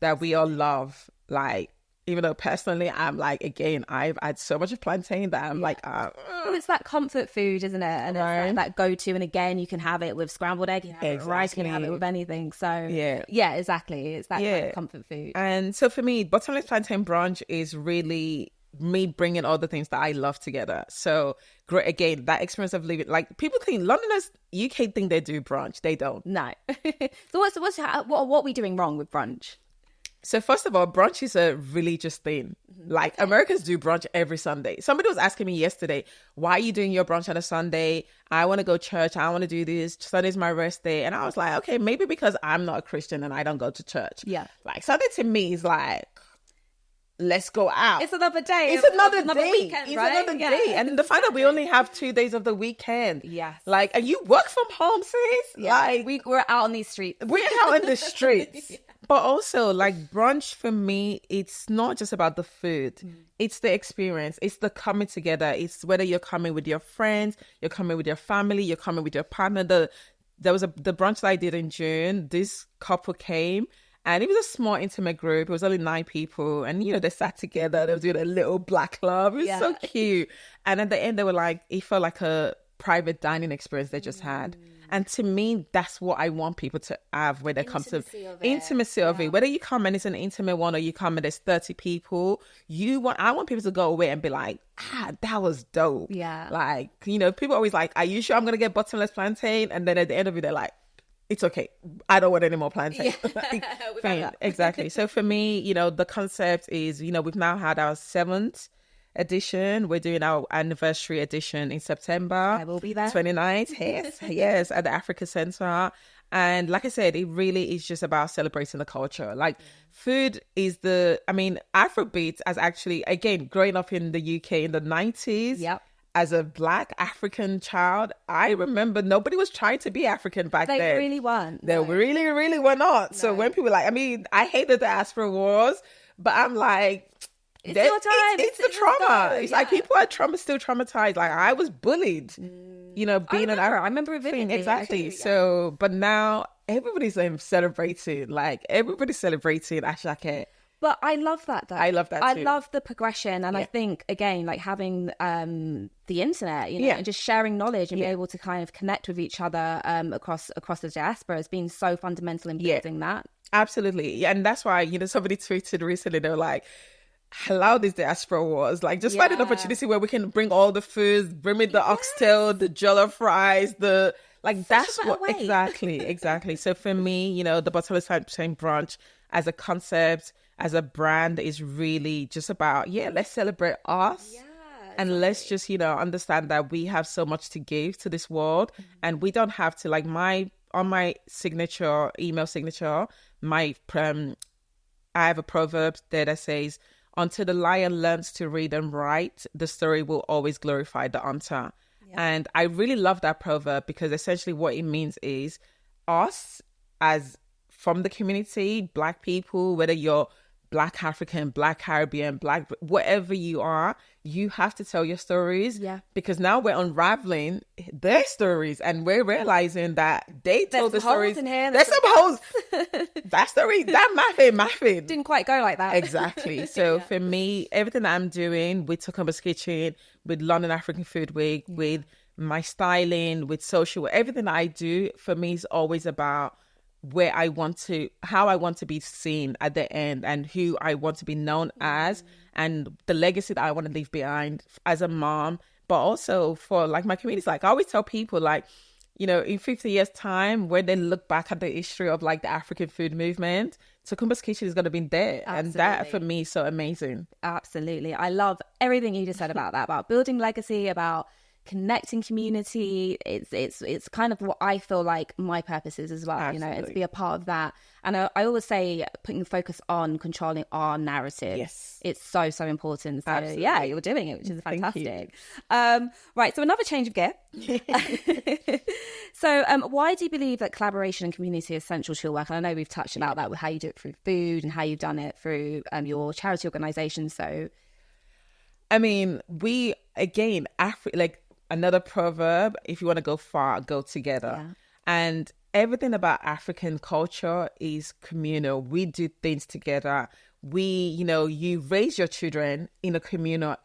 [SPEAKER 2] that we all love. Like, even though personally, I'm like, again, I've had so much of plantain that I'm like,
[SPEAKER 1] Well, it's that comfort food, isn't it? And it's like that go-to. And again, you can have it with scrambled egg, you can have it with rice, you can have it with anything. So yeah, exactly. It's that kind of comfort food.
[SPEAKER 2] And so for me, Bottomless Plantain Brunch is really me bringing all the things that I love together. So great, again, that experience of living, like people think Londoners, UK think they do brunch. They don't.
[SPEAKER 1] No. So what are we doing wrong with brunch?
[SPEAKER 2] So first of all, brunch is a religious thing. Like Americans do brunch every Sunday. Somebody was asking me yesterday, why are you doing your brunch on a Sunday? I want to go church. I want to do this. Sunday's my rest day. And I was like, okay, maybe because I'm not a Christian and I don't go to church.
[SPEAKER 1] Yeah.
[SPEAKER 2] Like Sunday to me is like, let's go out.
[SPEAKER 1] It's another day.
[SPEAKER 2] It's another day.
[SPEAKER 1] Weekend,
[SPEAKER 2] it's
[SPEAKER 1] right?
[SPEAKER 2] another day. And the fact that we only have 2 days of the weekend.
[SPEAKER 1] Yes.
[SPEAKER 2] Like, and you work from home, sis?
[SPEAKER 1] Yeah.
[SPEAKER 2] Like,
[SPEAKER 1] we're out on these streets.
[SPEAKER 2] we're out in the streets. But also, like, brunch for me, it's not just about the food. It's the experience. It's the coming together. It's whether you're coming with your friends, you're coming with your family, you're coming with your partner. The brunch that I did in June, this couple came. And it was a small, intimate group. It was only 9 people. And, you know, they sat together. They were doing a little black club. It was so cute. And at the end, they were like, it felt like a private dining experience they just had. And to me, that's what I want people to have when they come to intimacy of it. Whether you come and it's an intimate one or you come and there's 30 people, I want people to go away and be like, that was dope.
[SPEAKER 1] Yeah.
[SPEAKER 2] Like, you know, people always like, are you sure I'm going to get bottomless plantain? And then at the end of it, they're like, it's okay. I don't want any more plantain. Fine. Exactly. So for me, you know, the concept is, you know, we've now had our 7th edition. We're doing our anniversary edition in September.
[SPEAKER 1] I will be there.
[SPEAKER 2] 29th. Yes, at the Africa Center. And like I said, it really is just about celebrating the culture. Like food is Afrobeat as actually, again, growing up in the UK in the 90s.
[SPEAKER 1] Yep.
[SPEAKER 2] As a Black African child, I remember nobody was trying to be African back then.
[SPEAKER 1] They really weren't.
[SPEAKER 2] They really, really were not. No. So when people I hate the diaspora wars, but I'm like,
[SPEAKER 1] it's your time.
[SPEAKER 2] It's the trauma. It's like people are still traumatized. Like I was bullied, you know, being an African.
[SPEAKER 1] I remember it vividly.
[SPEAKER 2] Exactly. So, but now everybody's celebrating. Like everybody's celebrating Ashake.
[SPEAKER 1] But I love that though.
[SPEAKER 2] I love that too.
[SPEAKER 1] I love the progression. And I think, again, like having the internet, you know, and just sharing knowledge and be able to kind of connect with each other across the diaspora has been so fundamental in building that.
[SPEAKER 2] Absolutely. Yeah, and that's why, you know, somebody tweeted recently, they were like, allow these diaspora wars. Like just find an opportunity where we can bring all the foods, bring me the oxtail, the jollof rice, that's what way. Exactly. So for me, you know, the Bottomless brunch as a concept, as a brand is really just about, let's celebrate us. Yeah, and let's just, you know, understand that we have so much to give to this world. And we don't have to, like on my email signature, I have a proverb there that says, until the lion learns to read and write, the story will always glorify the hunter. Yeah. And I really love that proverb because essentially what it means is us as from the community, Black people, whether you're Black African, Black Caribbean, Black, whatever you are, you have to tell your stories. Yeah. Because now we're unraveling their stories and we're realizing that they told the stories. There's some holes. That story, that mapping.
[SPEAKER 1] Didn't quite go like that.
[SPEAKER 2] Exactly. So for me, everything I'm doing with Tokunbo's Kitchen, with London African Food Week, with my styling, with social, everything I do for me is always about how I want to be seen at the end and who I want to be known as and the legacy that I want to leave behind as a mom, but also for like my communities. Like I always tell people, like, you know, in 50 years time, when they look back at the history of like the African food movement, Tokunbo's Kitchen is going to be there. Absolutely. And that for me is so amazing.
[SPEAKER 1] Absolutely. I love everything you just said about that, about building legacy, about connecting community. It's kind of what I feel like my purpose is as well. Absolutely. You know, it's be a part of that. And I always say putting the focus on controlling our narrative. Yes, it's so important. So absolutely. Yeah, you're doing it, which is fantastic. Right, so another change of gear. So why do you believe that collaboration and community is essential to your work? And I know we've touched about that with how you do it through food and how you've done it through your charity organisation. So
[SPEAKER 2] I mean, we again like another proverb, if you want to go far, go together. Yeah. And everything about African culture is communal. We do things together. You raise your children in a communal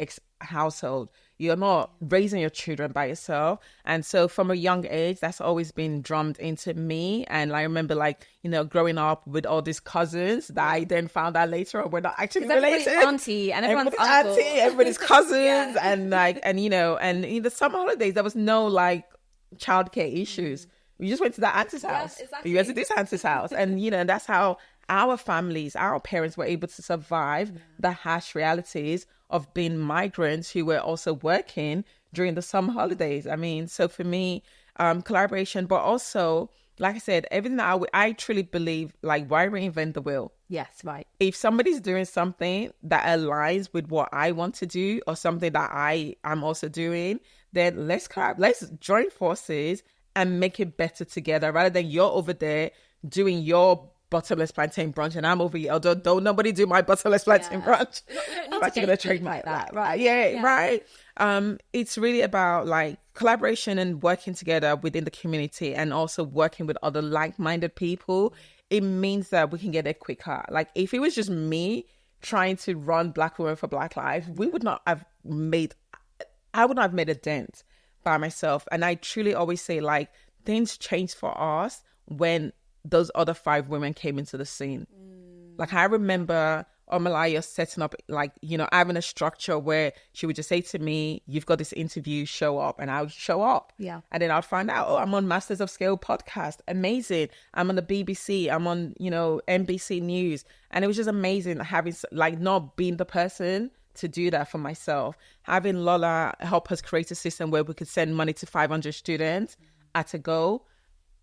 [SPEAKER 2] household. You're not raising your children by yourself. And so from a young age, that's always been drummed into me. And I remember like, you know, growing up with all these cousins that I then found out later on we're not actually related.
[SPEAKER 1] Everybody's auntie and everyone's uncle.
[SPEAKER 2] Auntie, everybody's cousins. And like, and you know, and in the summer holidays, there was no like childcare issues. We just went to that auntie's house.
[SPEAKER 1] Exactly.
[SPEAKER 2] You went to this auntie's house. And, you know, that's how our families, our parents were able to survive the harsh realities of being migrants who were also working during the summer holidays. I mean, so for me, collaboration, but also, like I said, everything that I truly believe, like, why reinvent the wheel?
[SPEAKER 1] Yes, right.
[SPEAKER 2] If somebody's doing something that aligns with what I want to do or something that I'm also doing, then let's join forces and make it better together, rather than you're over there doing your bottomless plantain brunch and I'm over here. Although don't nobody do my bottomless plantain brunch. I'm actually going to trademark that.
[SPEAKER 1] Right.
[SPEAKER 2] Yeah, right. It's really about like collaboration and working together within the community and also working with other like-minded people. It means that we can get there quicker. Like if it was just me trying to run Black Women for Black Lives, I would not have made a dent by myself. And I truly always say like things changed for us when those other 5 women came into the scene. Like I remember Omalaya setting up, like, you know, having a structure where she would just say to me, you've got this interview, show up. And I would show up. Yeah. And then I'd find out, oh, I'm on Masters of Scale podcast. Amazing. I'm on the BBC. I'm on, you know, NBC News. And it was just amazing having, like, not being the person to do that for myself. Having Lola help us create a system where we could send money to 500 students at a go.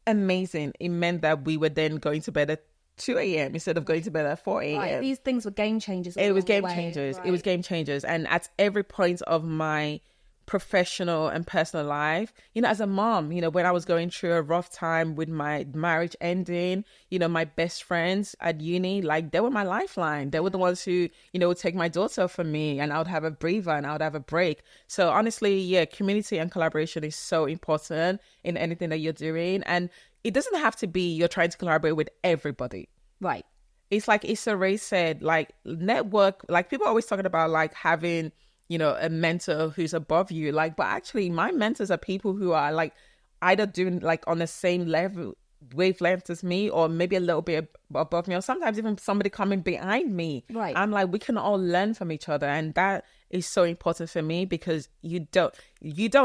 [SPEAKER 2] Amazing. It meant that we were then going to bed at 2 a.m. instead of going to bed at 4 a.m.
[SPEAKER 1] Right. These things were game changers.
[SPEAKER 2] It was game changers. Right. It was game changers. And at every point of my professional and personal life, you know, as a mom, you know, when I was going through a rough time with my marriage ending, you know, my best friends at uni, like they were my lifeline. They were the ones who, you know, would take my daughter from me and I would have a breather and I would have a break. So honestly, yeah, community and collaboration is so important in anything that you're doing. And it doesn't have to be you're trying to collaborate with everybody.
[SPEAKER 1] Right.
[SPEAKER 2] It's like Issa Rae said, like network, like people are always talking about like having, you know, a mentor who's above you. Like, but actually my mentors are people who are like either doing like on the same level, wavelength as me, or maybe a little bit above me, or sometimes even somebody coming behind me.
[SPEAKER 1] Right.
[SPEAKER 2] I'm like, we can all learn from each other. And that is so important for me because you don't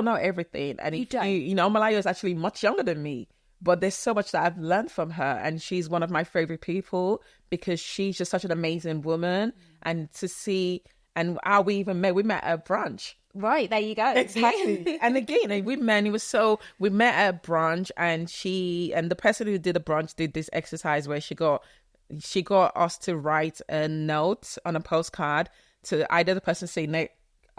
[SPEAKER 2] know everything. And you know, Malaya is actually much younger than me. But there's so much that I've learned from her. And she's one of my favorite people because she's just such an amazing woman. And to see, and how we met at Brunch.
[SPEAKER 1] Right, there you go.
[SPEAKER 2] Exactly. And again, we met at Brunch and the person who did the brunch did this exercise where she got us to write a note on a postcard to either the person saying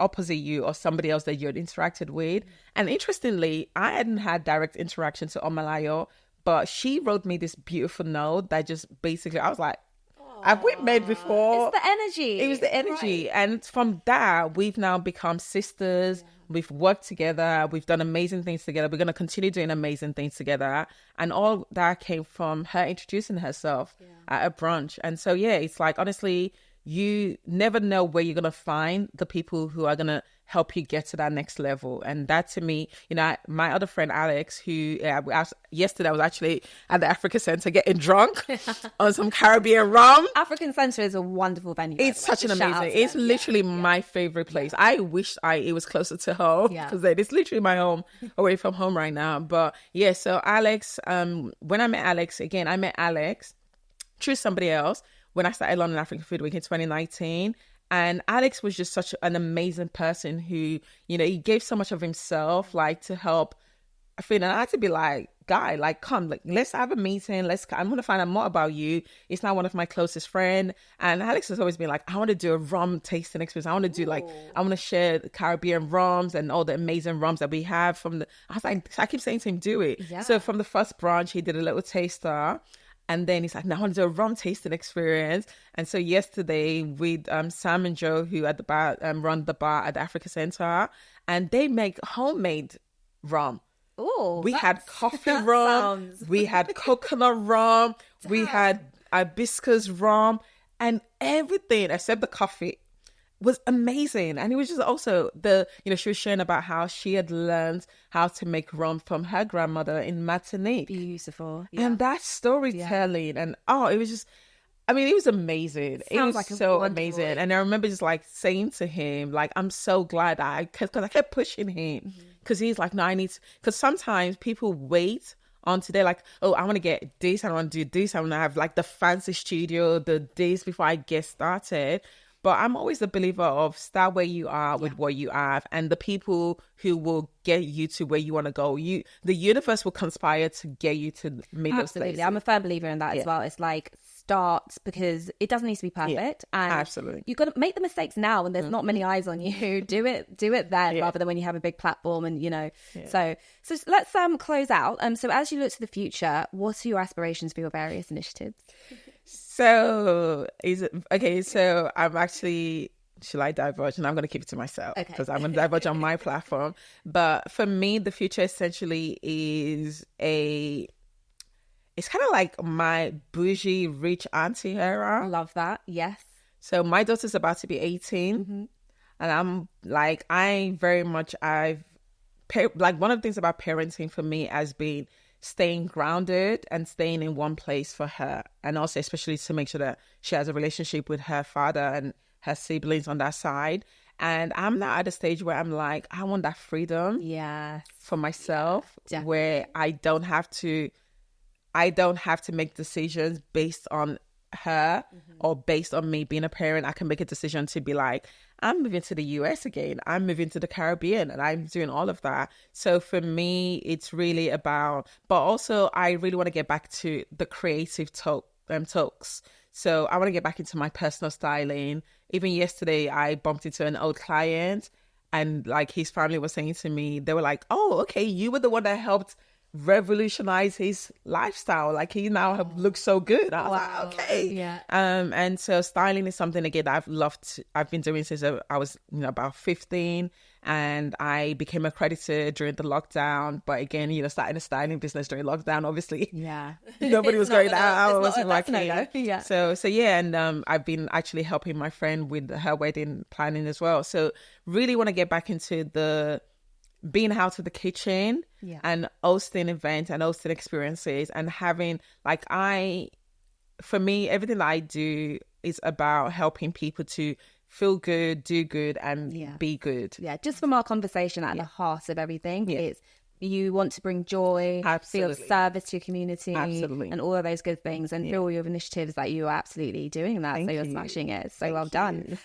[SPEAKER 2] opposite you or somebody else that you had interacted with. And interestingly, I hadn't had direct interaction to Omalayo, but she wrote me this beautiful note that just basically, I was like, have we met before?
[SPEAKER 1] It's the energy.
[SPEAKER 2] It was the energy.
[SPEAKER 1] Right.
[SPEAKER 2] And from that, we've now become sisters. Yeah. We've worked together. We've done amazing things together. We're going to continue doing amazing things together. And all that came from her introducing herself at a brunch. And so, yeah, it's like, honestly, you never know where you're going to find the people who are going to help you get to that next level. And that to me, you know, my other friend Alex, who yesterday I was actually at the Africa Center getting drunk on some Caribbean rum.
[SPEAKER 1] African Center is a wonderful venue.
[SPEAKER 2] It's such an amazing, it's literally my favorite place. I wish it was closer to home because it's literally my home away from home right now. But yeah, so Alex, when I met Alex through somebody else when I started London African Food Week in 2019. And Alex was just such an amazing person who, you know, he gave so much of himself, like, to help. And I had to be like, guy, like, come, like, let's have a meeting. I'm going to find out more about you. It's now one of my closest friends. And Alex has always been like, I want to do a rum tasting experience. I want to do I want to share the Caribbean rums and all the amazing rums that we have I keep saying to him, do it. Yeah. So from the first brunch, he did a little taster. And then he's like, no, I want to do a rum tasting experience. And so yesterday with Sam and Joe, who at the bar run the bar at the Africa Center, and they make homemade rum.
[SPEAKER 1] Oh,
[SPEAKER 2] we had coffee rum, we had coconut rum, we had hibiscus rum, and everything except the coffee. was amazing. And it was just also she was sharing about how she had learned how to make rum from her grandmother in Martinique.
[SPEAKER 1] Beautiful.
[SPEAKER 2] And that storytelling and it was just, I mean, it was amazing. It was like so amazing. And I remember just like saying to him, like, I'm so glad because I kept pushing him, because he's like, no, I need to, because sometimes people wait until they're like, oh, I want to get this, I want to do this, I want to have like the fancy studio, the days before I get started. But I'm always a believer of start where you are with what you have, and the people who will get you to where you want to go. The universe will conspire to get you to meet those places.
[SPEAKER 1] Absolutely. I'm a firm believer in that as well. It's like, start, because it doesn't need to be perfect. And
[SPEAKER 2] absolutely.
[SPEAKER 1] you've got to make the mistakes now when there's not many eyes on you. Do it then, rather than when you have a big platform and, So let's close out. So as you look to the future, what are your aspirations for your various initiatives?
[SPEAKER 2] So I'm actually, shall I divulge? And I'm going to keep it to myself, because I'm going to divulge on my platform. But for me, the future essentially is it's kind of like my bougie rich auntie era.
[SPEAKER 1] I love that. Yes.
[SPEAKER 2] So my daughter's about to be 18, and I'm like, one of the things about parenting for me has been staying grounded and staying in one place for her, and also especially to make sure that she has a relationship with her father and her siblings on that side. And I'm now at a stage where I'm like, I want that freedom for myself, where I don't have to make decisions based on her or based on me being a parent. I can make a decision to be like, I'm moving to the US again, I'm moving to the Caribbean, and I'm doing all of that. So for me, it's really about, but also I really want to get back to the creative talks. So I want to get back into my personal styling. Even yesterday, I bumped into an old client, and like his family was saying to me, they were like, oh, okay, you were the one that helped revolutionize his lifestyle, like he now looks so good. I was like, okay. And so styling is something again that I've been doing since I was about 15, and I became accredited during the lockdown. But again, starting a styling business during lockdown, obviously nobody was going out. I wasn't working. And I've been actually helping my friend with her wedding planning as well. So really want to get back into the being out of the kitchen and hosting events and hosting experiences, and having for me, everything that I do is about helping people to feel good, do good, and be good.
[SPEAKER 1] Just from our conversation, at the heart of everything, it's you want to bring joy, feel service to your community, and all of those good things, and through all your initiatives that you are absolutely doing that. So you're smashing it. So well done.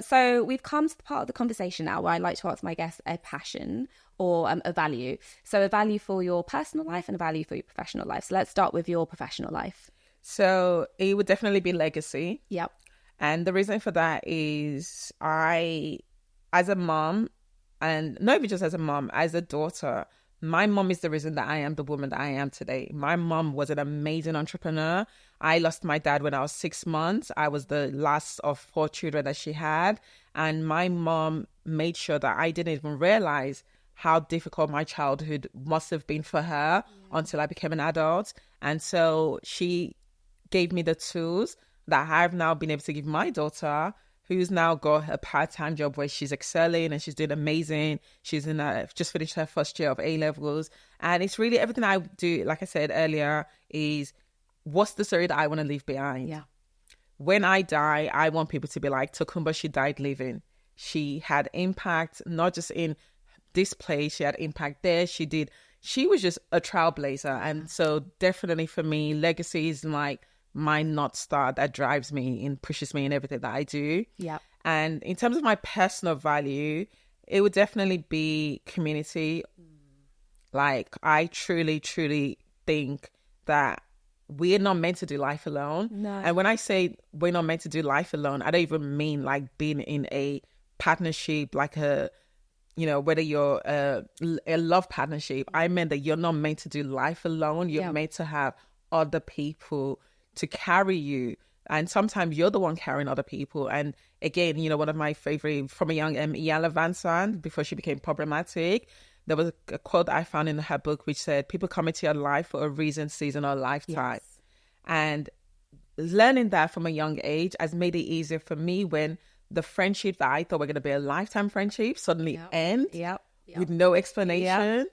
[SPEAKER 1] So we've come to the part of the conversation now where I like to ask my guests a passion or a value. So a value for your personal life and a value for your professional life. So let's start with your professional life.
[SPEAKER 2] So it would definitely be legacy.
[SPEAKER 1] Yep.
[SPEAKER 2] And the reason for that is I, as a mom, and not even just as a mom, as a daughter, my mom is the reason that I am the woman that I am today. My mom was an amazing entrepreneur. I lost my dad when I was 6 months. I was the last of 4 children that she had. And my mom made sure that I didn't even realize how difficult my childhood must have been for her until I became an adult. And so she gave me the tools that I've now been able to give my daughter, who's now got a part-time job where she's excelling and she's doing amazing. She's just finished her first year of A-levels. And it's really everything I do, like I said earlier, is what's the story that I want to leave behind?
[SPEAKER 1] Yeah.
[SPEAKER 2] When I die, I want people to be like, Tokunbo, she died living. She had impact, not just in this place, she had impact there. She was just a trailblazer. And so definitely for me, legacy is like my North Star that drives me and pushes me in everything that I do.
[SPEAKER 1] Yeah.
[SPEAKER 2] And in terms of my personal value, it would definitely be community. Like, I truly, truly think that we're not meant to do life alone.
[SPEAKER 1] No.
[SPEAKER 2] And when I say we're not meant to do life alone, I don't even mean like being in a partnership, like whether you're a love partnership. I meant that you're not meant to do life alone. You're meant to have other people to carry you. And sometimes you're the one carrying other people. And again, one of my favorite from a young Iyanla Vanzant, before she became problematic, there was a quote I found in her book which said, people come into your life for a reason, season, or lifetime.
[SPEAKER 1] Yes.
[SPEAKER 2] And learning that from a young age has made it easier for me when the friendship that I thought were going to be a lifetime friendship suddenly end with no explanation.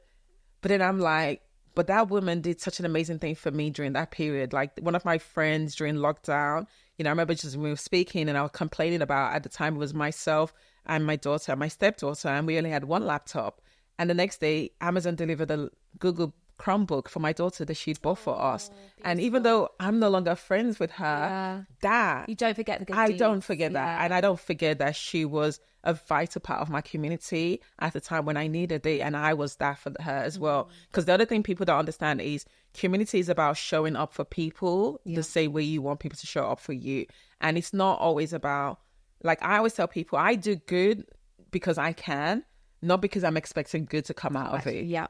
[SPEAKER 2] But then I'm like, but that woman did such an amazing thing for me during that period. Like one of my friends during lockdown, I remember just when we were speaking and I was complaining about, at the time it was myself and my daughter, my stepdaughter, and we only had one laptop. And the next day, Amazon delivered a Google Chromebook for my daughter that she'd bought for us. Beautiful. And even though I'm no longer friends with her, that
[SPEAKER 1] you don't forget the good
[SPEAKER 2] I
[SPEAKER 1] deeds.
[SPEAKER 2] don't forget that. And I don't forget that she was a vital part of my community at the time when I needed it, and I was that for her as well. Because the other thing people don't understand is community is about showing up for people the same way you want people to show up for you. And it's not always about, like I always tell people, I do good because I can, not because I'm expecting good to come out of it.
[SPEAKER 1] Yeah.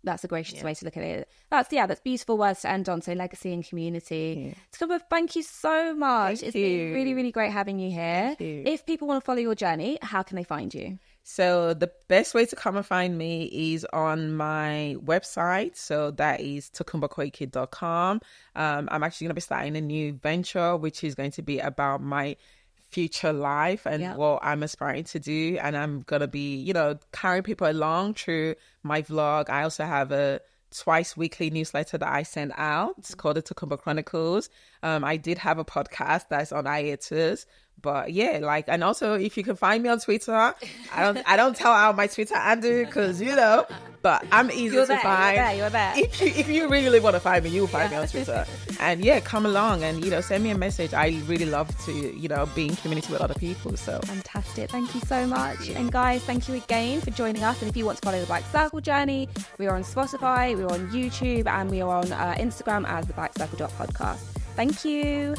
[SPEAKER 1] That's a gracious way to look at it. That's beautiful words to end on. So legacy and community. Tokunbo, thank you so much. It's been really, really great having you here. If people want to follow your journey, how can they find you?
[SPEAKER 2] So the best way to come and find me is on my website. So that is tokunbokoiki.com. I'm actually going to be starting a new venture, which is going to be about my future life and what I'm aspiring to do. And I'm going to be, carrying people along through my vlog. I also have a twice weekly newsletter that I send out. It's called the Tokunbo Chronicles. I did have a podcast that's on hiatus, but and also if you can find me on Twitter, I don't tell out my Twitter handle because but I'm easy to find.
[SPEAKER 1] You're there.
[SPEAKER 2] If you really want to find me, you'll find me on Twitter. And come along and send me a message. I really love to be in community with other people. So
[SPEAKER 1] fantastic. Thank you so much. And guys, thank you again for joining us. And if you want to follow the Black Circle journey, we are on Spotify, we're on YouTube, and we are on Instagram as the Black Circle podcast. Thank you.